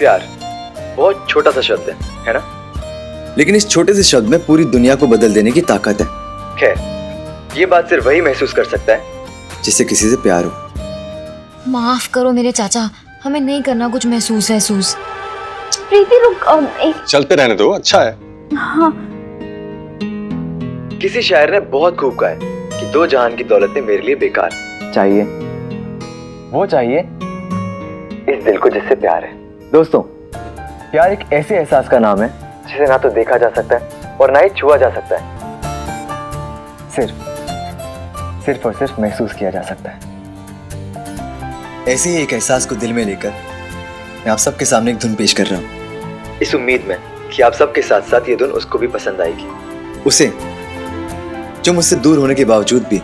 प्यार बहुत छोटा सा शब्द है ना? लेकिन इस छोटे से शब्द में पूरी दुनिया को बदल देने की ताकत है। खैर, ये बात सिर्फ वही महसूस कर सकता है जिससे किसी से प्यार हो। माफ करो मेरे चाचा, हमें नहीं करना कुछ महसूस। प्रीति रुक, चलते रहने दो, अच्छा है। हाँ। किसी शायर ने बहुत खूब कहा है कि दो जहान की दौलतें मेरे लिए बेकार चाहिए, वो चाहिए इस दिल को जिससे प्यार है। दोस्तों, प्यार एक ऐसे एहसास का नाम है जिसे ना तो देखा जा सकता है और ना ही छुआ जा सकता है, सिर्फ और सिर्फ महसूस किया जा सकता है। ऐसे ही एक एहसास को दिल में लेकर मैं आप सबके सामने एक धुन पेश कर रहा हूँ, इस उम्मीद में कि आप सबके साथ साथ ये धुन उसको भी पसंद आएगी, उसे जो मुझसे दूर होने के बावजूद भी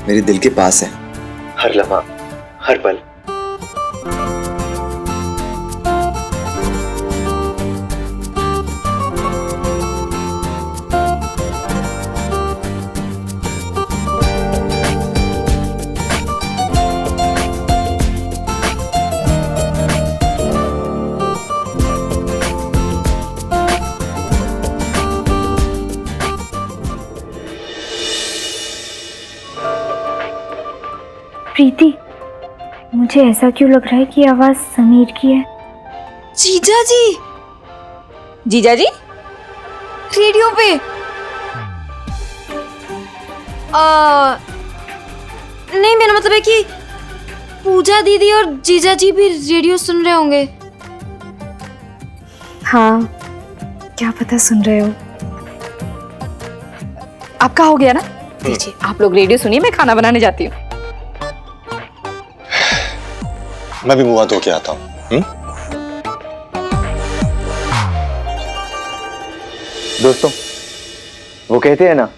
मेरे दिल के पास है, हर लम्हा, हर पल। प्रीति, मुझे ऐसा क्यों लग रहा है कि आवाज समीर की है? जीजा जी रेडियो पे। नहीं, मेरा मतलब है कि पूजा दीदी और जीजा जी भी रेडियो सुन रहे होंगे। हाँ, क्या पता सुन रहे हो। आपका हो गया ना? दीजिए, आप लोग रेडियो सुनिए, मैं खाना बनाने जाती हूँ। मैं भी मुंह हाथ धो के आता हूँ। दोस्तों, वो कहते हैं ना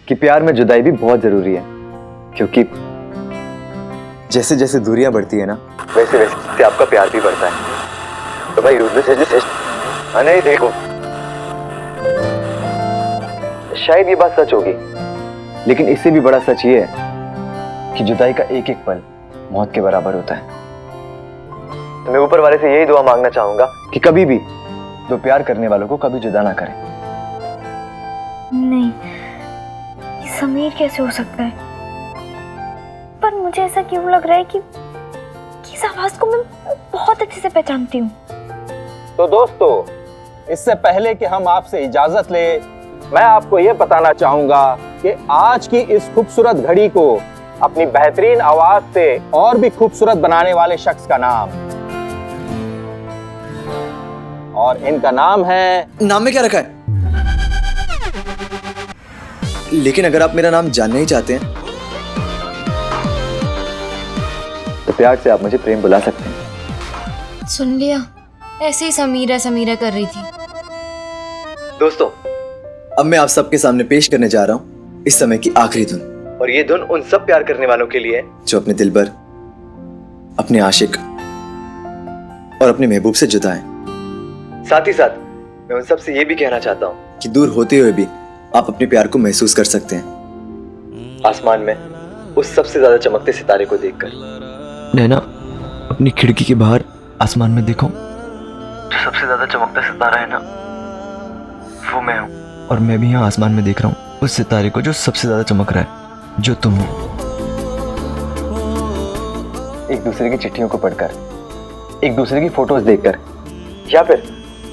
कि प्यार में जुदाई भी बहुत जरूरी है, क्योंकि जैसे जैसे दूरियां बढ़ती है ना, वैसे वैसे आपका प्यार भी बढ़ता है। तो भाई नहीं, देखो, शायद ये बात सच होगी, लेकिन इससे भी बड़ा सच ये है कि जुदाई का एक एक पल मौत के बराबर होता है। तो मैं ऊपर वाले से यही दुआ मांगना चाहूंगा कि कभी भी दो प्यार करने वालों को कभी जुदा ना करें। नहीं, ये समीर कैसे हो सकता है? पर मुझे ऐसा क्यों लग रहा है कि इस आवाज को मैं बहुत अच्छे से पहचानती हूँ। तो दोस्तों, इससे पहले कि हम आपसे इजाजत ले, मैं आपको ये बताना चाहूंगा कि आज की इस खूबसूरत घड़ी को अपनी बेहतरीन आवाज से और भी खूबसूरत बनाने वाले शख्स का नाम, और इनका नाम है। नाम में क्या रखा है? लेकिन अगर आप मेरा नाम जानना ही चाहते हैं तो प्यार से आप मुझे प्रेम बुला सकते हैं। सुन लिया, ऐसे ही समीरा कर रही थी। दोस्तों, अब मैं आप सबके सामने पेश करने जा रहा हूं इस समय की आखिरी धुन, और ये धुन उन सब प्यार करने वालों के लिए जो अपने दिलबर, अपने आशिक और अपने महबूब से जुदा हैं। साथ ही साथ मैं उन सब से ये भी कहना चाहता हूँ कि दूर होते हुए भी आप अपने प्यार को महसूस कर सकते हैं, आसमान में उस सबसे ज्यादा चमकते सितारे को देखकर। नैना, अपनी खिड़की के बाहर आसमान में देखो, जो सबसे ज्यादा चमकता सितारा है ना, वो मैं हूँ। और मैं भी यहाँ आसमान में देख रहा हूँ उस सितारे को जो सबसे ज्यादा चमक रहा है, जो तुम हो। एक दूसरे की चिट्ठियों को पढ़कर, एक दूसरे की फोटोज देखकर, या फिर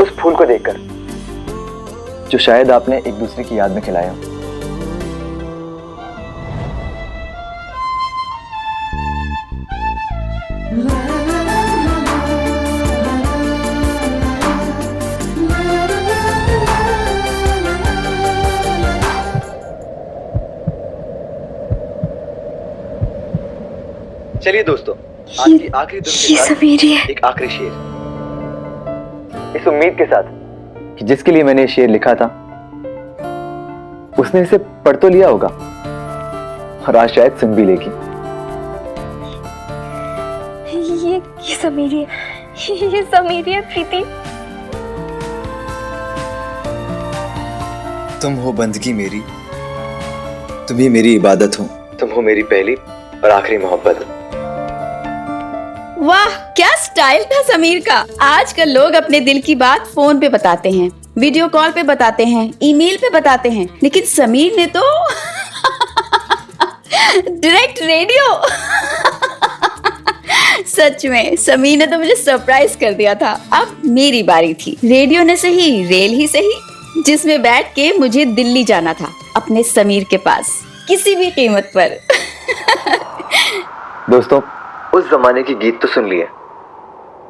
उस फूल को देखकर जो शायद आपने एक दूसरे की याद में खिलाया हो। चलिए दोस्तों, आज की आखिरी धुन के साथ एक आखिरी शेर, इस उम्मीद के साथ कि जिसके लिए मैंने शेर लिखा था उसने इसे पढ़ तो लिया होगा और आज शायद सुन भी लेगी। ये समीरी है प्रीति। तुम हो बंदगी मेरी, तुम ही मेरी इबादत हो, तुम हो मेरी पहली और आखिरी मोहब्बत। वाह, क्या स्टाइल था समीर का। आजकल लोग अपने दिल की बात फोन पे बताते हैं, वीडियो कॉल पे बताते हैं, ईमेल पे बताते हैं, लेकिन समीर ने तो डायरेक्ट रेडियो। सच में समीर ने तो मुझे सरप्राइज कर दिया था। अब मेरी बारी थी। रेडियो ने सही, रेल ही सही, जिसमें बैठ के मुझे दिल्ली जाना था अपने समीर के पास, किसी भी कीमत पर। दोस्तों, उस जमाने की गीत तो सुन लिए,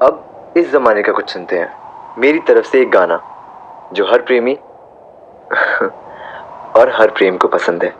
अब इस जमाने का कुछ सुनते हैं। मेरी तरफ से एक गाना जो हर प्रेमी और हर प्रेम को पसंद है।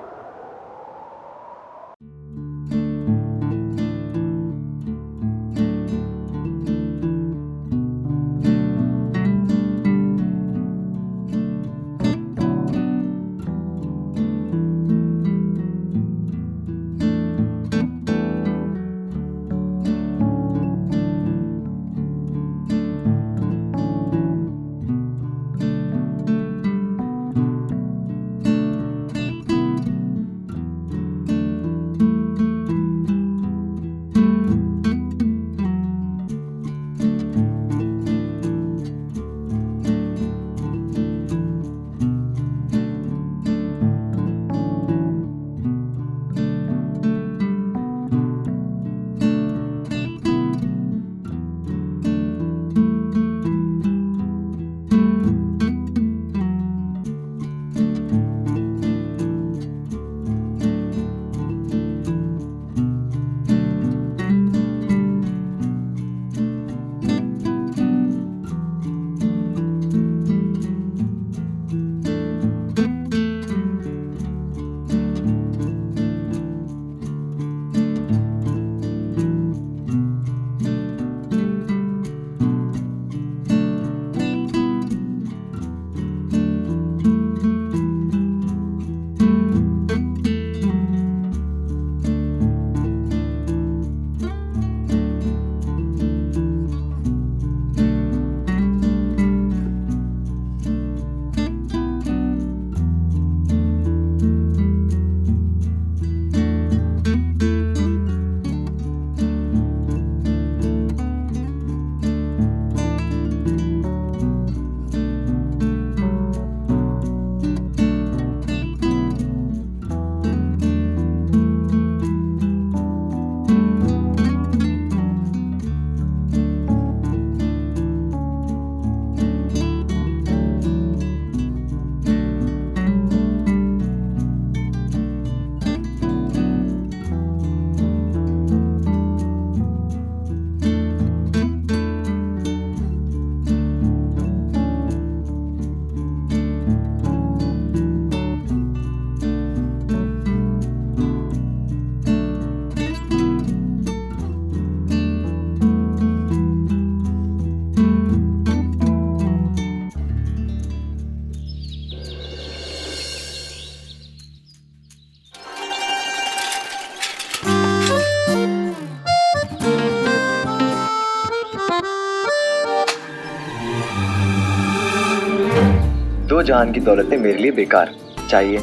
दो जहान की दौलतें मेरे लिए बेकार। चाहिए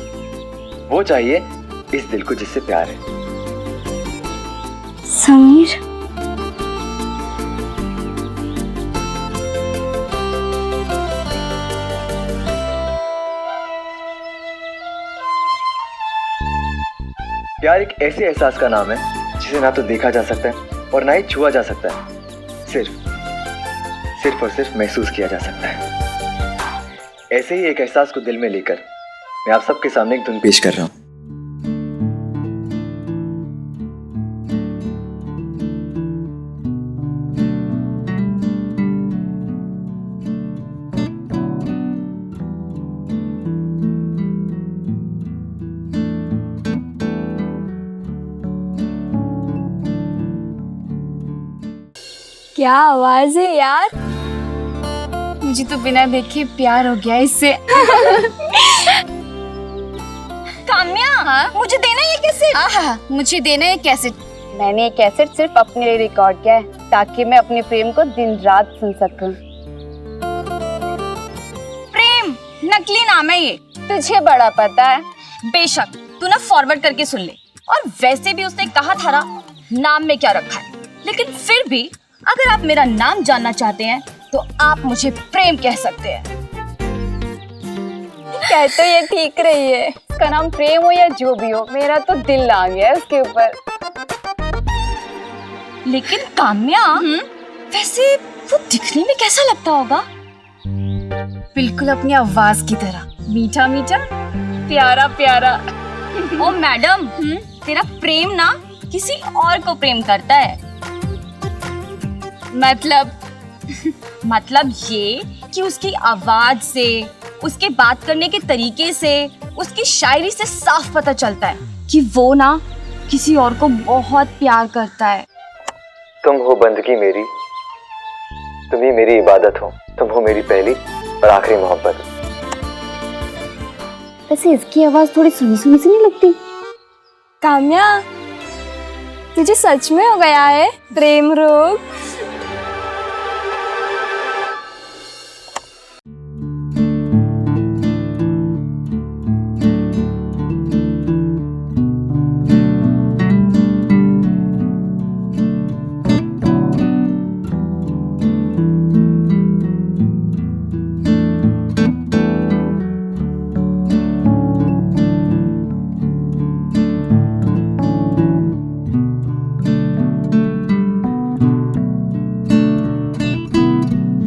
वो चाहिए इस दिल को जिससे प्यार है। समीर, प्यार एक ऐसे एहसास का नाम है जिसे ना तो देखा जा सकता है और ना ही छुआ जा सकता है, सिर्फ और सिर्फ महसूस किया जा सकता है। ऐसे ही एक एहसास को दिल में लेकर मैं आप सबके सामने एक धुन पेश कर रहा हूं। क्या आवाज है यार, मुझे तो बिना देखे प्यार हो गया इससे। काम्या, हाँ? मुझे देना ये कैसेट। मुझे देना ये कैसेट। मैंने ये कैसेट सिर्फ अपने लिए रिकॉर्ड किया है ताकि मैं अपने प्रेम को दिन रात सुन सकूं। प्रेम नकली नाम है ये, तुझे बड़ा पता है। बेशक तू ना फॉरवर्ड करके सुन ले। और वैसे भी उसने कहा था ना नाम में क्या रखा है, लेकिन फिर भी अगर आप मेरा नाम जानना चाहते हैं तो आप मुझे प्रेम कह सकते हैं। कह तो ये ठीक रही है, उसका नाम प्रेम हो या जो भी हो, मेरा तो दिल आ गया है उसके ऊपर। लेकिन काम्या, वैसे वो दिखने में कैसा लगता होगा? बिल्कुल अपनी आवाज की तरह, मीठा मीठा, प्यारा प्यारा। ओ मैडम, तेरा प्रेम ना किसी और को प्रेम करता है। मतलब ये कि उसकी आवाज से, उसके बात करने के तरीके से, उसकी शायरी से साफ पता चलता है कि वो ना किसी और को बहुत प्यार करता है। तुम हो बंदगी मेरी, तुम ही मेरी इबादत हो, तुम हो मेरी पहली और आखिरी मोहब्बत। वैसे इसकी आवाज थोड़ी सुनी सुनी सी नहीं लगती? काम्या, तुझे सच में हो गया है प्रेम रोग?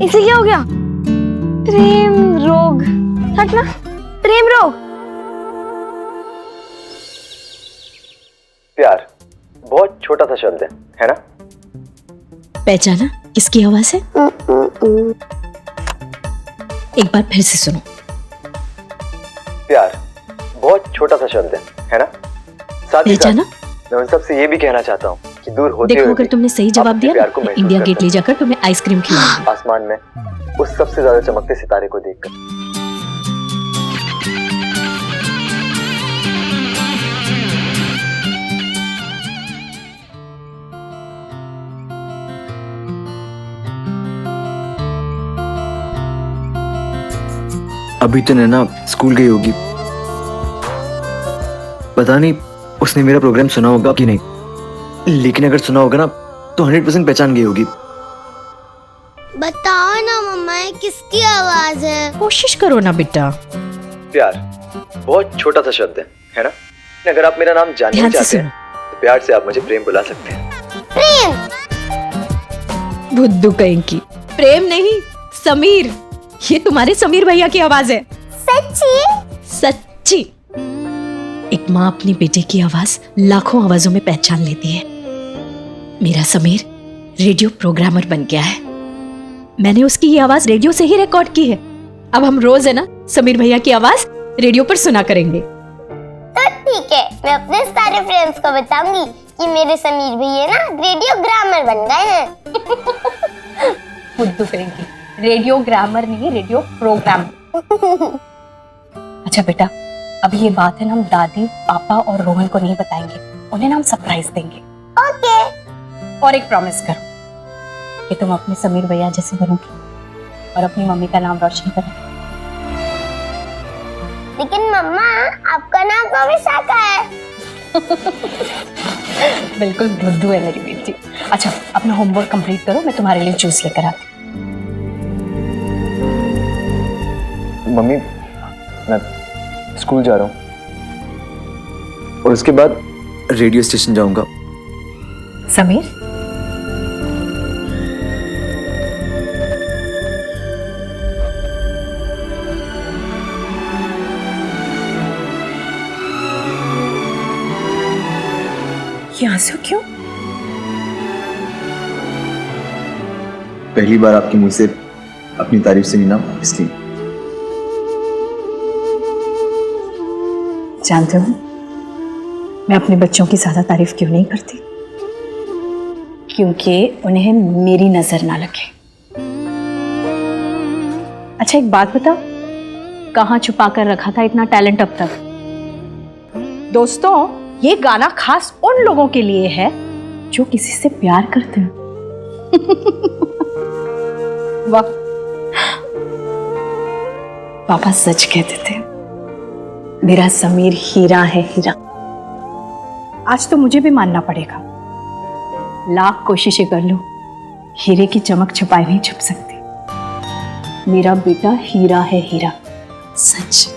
इसे क्या हो गया? प्रेम रोग। हट ना, प्रेम रोग। प्यार बहुत छोटा सा शब्द है ना? पहचाना किसकी आवाज है? एक बार फिर से सुनो। प्यार बहुत छोटा सा शब्द है ना? साथ ही साथ पहचाना? मैं उन सबसे ये भी कहना चाहता हूँ कि दूर होते देखो, हुए अगर भी तुमने सही जवाब अपने दिया प्यार ना, को तो महसूस इंडिया कर गेट ले जाकर तुम्हें आइसक्रीम खिलाऊंगी। आसमान में उस सबसे ज्यादा चमकते सितारे को देखकर। अभी तो नैना स्कूल गई होगी, पता नहीं उसने मेरा प्रोग्राम सुना होगा कि नहीं, लेकिन अगर सुना होगा ना तो 100% पहचान गई होगी। बताओ ना मम्मा, ये किसकी आवाज है? कोशिश करो ना बेटा। प्यार बहुत छोटा सा शब्द है ना? अगर आप मेरा नाम जानना ध्यान से चाहते हैं तो प्यार से आप मुझे प्रेम बुला सकते हैं। प्रेम? बुद्धू कहीं की। प्रेम नहीं, समीर। ये तुम्हारे समीर भैया की आवाज है। सच्ची? सच्ची। एक माँ अपनी बेटे की आवाज लाखों आवाजों में पहचान लेती है। मेरा समीर रेडियो प्रोग्रामर बन गया है। मैंने उसकी ये आवाज रेडियो से ही रिकॉर्ड की है। अब हम रोज है ना समीर भैया की आवाज रेडियो पर सुना करेंगे। तो ठीक है, मैं अपने सारे फ्रेंड्स को बताऊंगी कि मेरे समीर भैया ना रेडियोग्रामर बन गए हैं। बुद्धू करेंगी। रेडियो ग्रामर नहीं, रेडियो प्रोग्राम। अच्छा बेटा, अभी ये बात है ना हम दादी, पापा और रोहन को नहीं बताएंगे, उन्हें ना हम सरप्राइज देंगे। ओके। और एक प्रॉमिस करो कि तुम अपने समीर भैया जैसे बनोगी और अपनी मम्मी का नाम रोशन करोगे। लेकिन मम्मा, आपका नाम तो विशाखा है। बिल्कुल बुद्धू है मेरी बेटी। अच्छा, अपना होमवर्क कंप्लीट करो, मैं तुम्हारे लिए जूस लेकर आती हूँ। मम्मी, मैं स्कूल जा रहा हूँ और उसके बाद रेडियो स्टेशन जाऊंगा। समीर, ये आंसू क्यों? पहली बार आपके मुंह से अपनी तारीफ सुनी ना, इसलिए। जानते हो, मैं अपने बच्चों की ज्यादा तारीफ क्यों नहीं करती? क्योंकि उन्हें मेरी नजर ना लगे। अच्छा एक बात बताओ, कहाँ छुपा कर रखा था इतना टैलेंट अब तक? दोस्तों, ये गाना खास उन लोगों के लिए है जो किसी से प्यार करते हैं। वाह, पापा सच कहते थे, मेरा समीर हीरा है, हीरा। आज तो मुझे भी मानना पड़ेगा। लाख कोशिशें कर लो, हीरे की चमक छुपाए नहीं छुप सकती। मेरा बेटा हीरा है, हीरा। सच।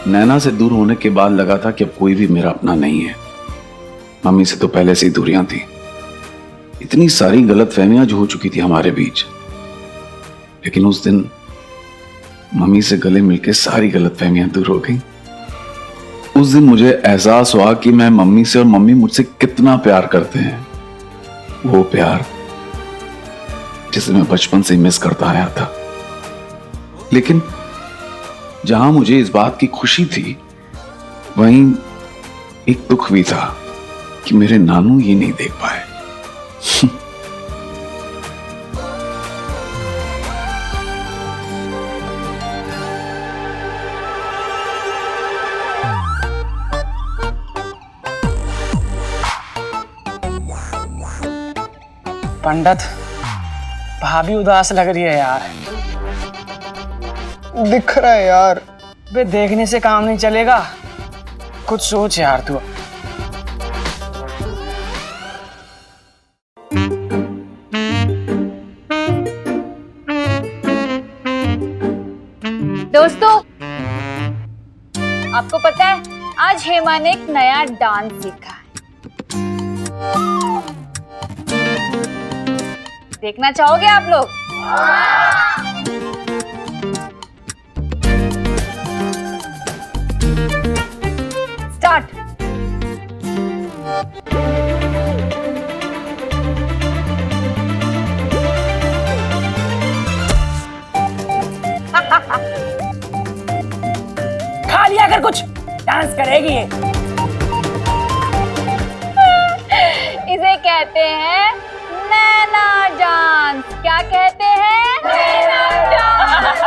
नैना से दूर होने के बाद लगा था कि अब कोई भी मेरा अपना नहीं है। मम्मी से तो पहले से ही दूरियां थी। इतनी सारी गलतफहमियां जो हो चुकी थी हमारे बीच, लेकिन उस दिन मम्मी से गले मिलके सारी गलतफहमियां दूर हो गई। उस दिन मुझे एहसास हुआ कि मैं मम्मी से और मम्मी मुझसे कितना प्यार करते हैं। वो प्यार जिसे मैं बचपन से मिस करता आया था। लेकिन जहां मुझे इस बात की खुशी थी, वहीं एक दुख भी था कि मेरे नानू ये नहीं देख पाए। पंडित, भाभी उदास लग रही है यार। दिख रहा है यार। बे देखने से काम नहीं चलेगा, कुछ सोच यार तू। दोस्तों, आपको पता है आज हेमा ने एक नया डांस सीखा है। देखना चाहोगे आप लोग? स्टार्ट। खा लिया कर, कुछ डांस करेगी ये। इसे कहते हैं नैना डांस। क्या कहते हैं? नैना डांस।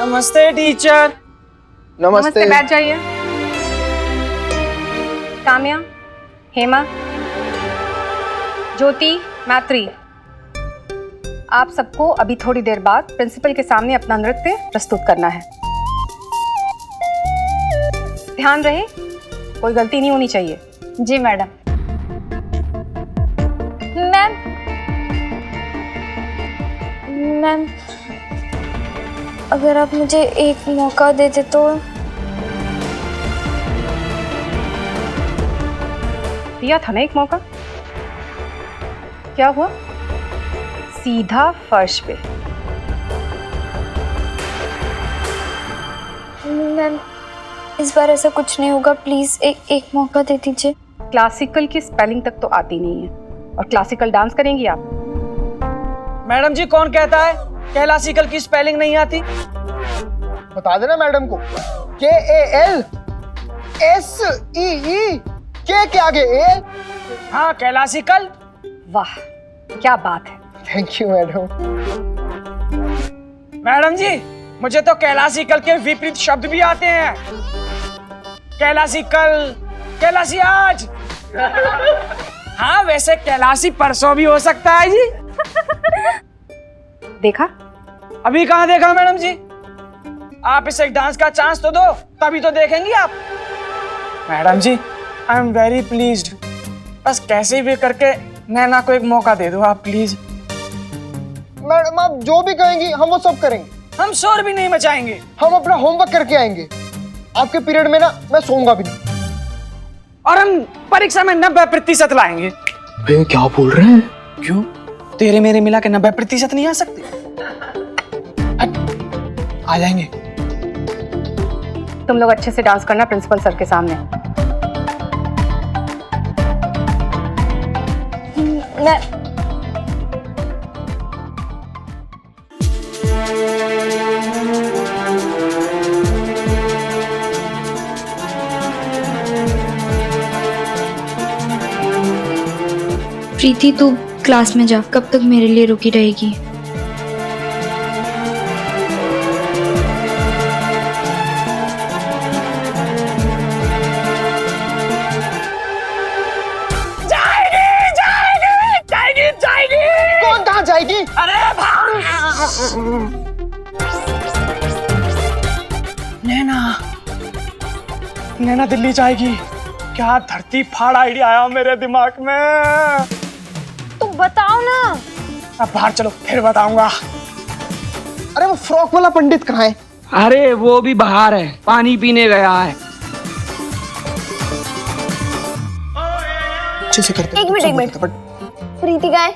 नमस्ते टीचर। नमस्ते। बैठ जाइए। काम्या, हेमा, ज्योति, मैत्री, आप सबको अभी थोड़ी देर बाद प्रिंसिपल के सामने अपना नृत्य प्रस्तुत करना है। ध्यान रहे, कोई गलती नहीं होनी चाहिए। जी मैडम। मैम, अगर आप मुझे एक मौका देते तो। दिया था ना एक मौका, क्या हुआ? सीधा फर्श पे। मैम, इस बार ऐसा कुछ नहीं होगा, प्लीज एक मौका दे दीजिए। क्लासिकल की स्पेलिंग तक तो आती नहीं है और क्लासिकल डांस करेंगी आप? मैडम जी, कौन कहता है क्लासिकल की स्पेलिंग नहीं आती? बता देना मैडम को। KALSEE, के आगे A। हाँ, क्लासिकल। वाह, क्या बात है। Thank you madam. मैडम जी, मुझे तो क्लासिकल के विपरीत शब्द भी आते हैं। क्लासिकल, कैलाशी आज। हाँ, वैसे कैलाशी परसों भी हो सकता है जी। देखा? अभी कहाँ देखा मैडम जी? आप इसे एक डांस का चांस तो दो, तभी तो देखेंगी आप। Madam ji, I am very pleased. बस कैसे भी करके नैना को एक मौका दे दो आप, प्लीज। मैडम, आप जो भी कहेंगी हम वो सब करेंगे। हम शोर भी नहीं मचाएंगे। हम अपना होमवर्क करके आएंगे। आपके पीरियड में ना मैं सोऊंगा भी नहीं। और हम परीक्षा में 90% लाएंगे। भैया क्या बोल रहे हैं? क्यों? तेरे मेरे मिला के 90% नहीं आ सकते? आ जाएंगे। तुम लोग अच्छे से डांस करना प्रिंसिपल सर के सामने। प्रीति, तू क्लास में जा, कब तक मेरे लिए रुकी रहेगी? कौन कहाँ जाएगी? अरे नैना, नैना दिल्ली जाएगी। क्या धरती फाड़ आइडिया आया मेरे दिमाग में। तो बताओ ना। अब बाहर चलो फिर बताऊंगा। अरे वो फ्रॉक वाला पंडित कहाँ है? अरे वो भी बाहर है, पानी पीने गया है। अच्छे से करते। एक मिनट। प्रीति का है?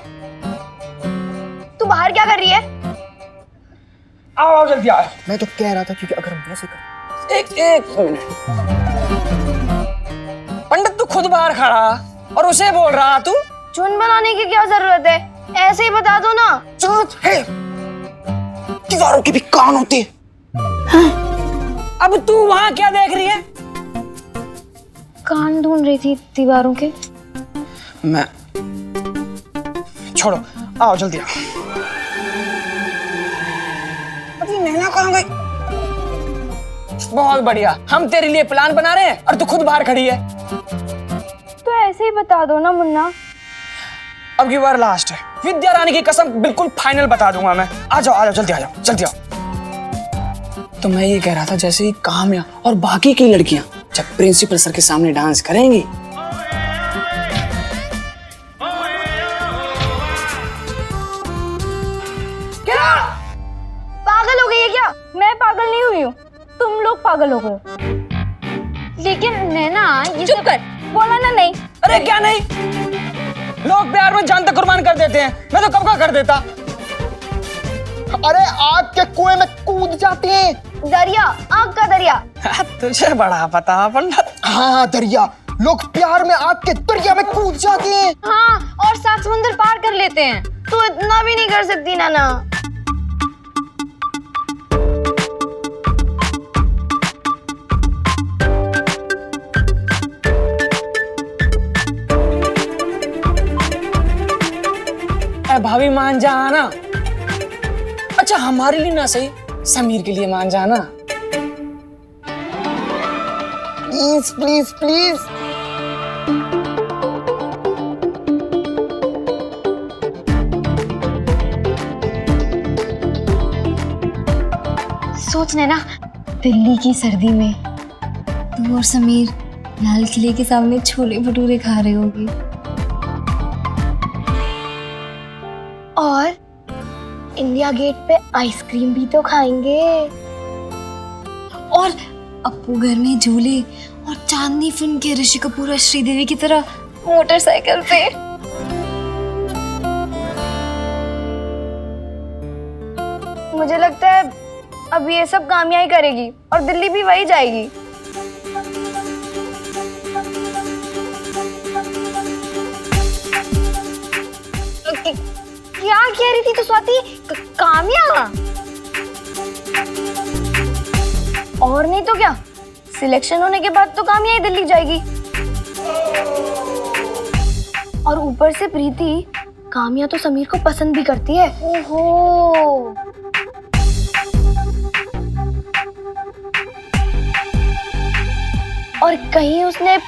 तू बाहर क्या कर रही है? आओ जल्दी आओ। मैं तो कह रहा था क्योंकि अगर हम ऐसे कर। एक मिनट। पंडित तू खुद बाहर खड़ा और उसे बोल रहा तू। चुन बनाने की क्या जरूरत है, ऐसे ही बता दो ना। जरूरत है, दीवारों के भी कान होते हैं। अब तू वहां क्या देख रही है? कान ढूंढ रही थी दीवारों के। मैं छोड़ो, आओ जल्दी आओ। अभी नैना कहाँ गई? बहुत बढ़िया, हम तेरे लिए प्लान बना रहे हैं और तू खुद बाहर खड़ी है। तो ऐसे ही बता दो ना मुन्ना। अब की बार लास्ट है, विद्या रानी की कसम बिल्कुल फाइनल बता दूंगा मैं। आ जाओ जल्दी आ जाओ, जल्दी आओ। तो मैं ये कह रहा था, जैसे ही काम्या और बाकी की लड़कियां जब प्रिंसिपल सर के सामने डांस करेंगी, क्या पागल हो गई है क्या? मैं पागल नहीं हुई हूँ, तुम लोग पागल हो गए। लेकिन नैना ये चुप कर। बोला ना नहीं। अरे क्या नहीं, लोग प्यार में जान तक कुर्बान कर देते हैं, मैं तो कब का कर देता। अरे आग के कुएं में कूद जाते हैं। दरिया, आग का दरिया। तुझे बड़ा पता पंडित। हाँ दरिया, लोग प्यार में आग के दरिया में कूद जाते हैं। हाँ, और सात समुंदर पार कर लेते हैं। तू इतना भी नहीं कर सकती नाना। भाभी मान जाना। अच्छा हमारे लिए ना सही, समीर के लिए मान जाना। Please please please. सोच नैना, दिल्ली की सर्दी में तू और समीर लाल किले के सामने छोले भटूरे खा रहे होगी और इंडिया गेट पे आइसक्रीम भी तो खाएंगे। और अपू घर में झूले और चांदनी फिल्म के ऋषि कपूर और श्रीदेवी की तरह मोटरसाइकिल पे। मुझे लगता है अब ये सब कामयाबी ही करेगी और दिल्ली भी वही जाएगी। क्या कह रही थी तू स्वाति? कामया? और नहीं तो क्या, सिलेक्शन होने के बाद तो कामया ही दिल्ली जाएगी। और ऊपर से प्रीति, कामया तो समीर को पसंद भी करती है। ओहो, और कहीं उसने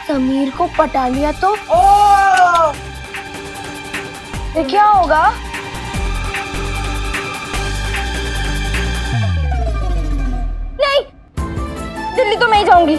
समीर को पटा लिया तो ये क्या होगा? नहीं, दिल्ली तो मैं ही जाऊंगी।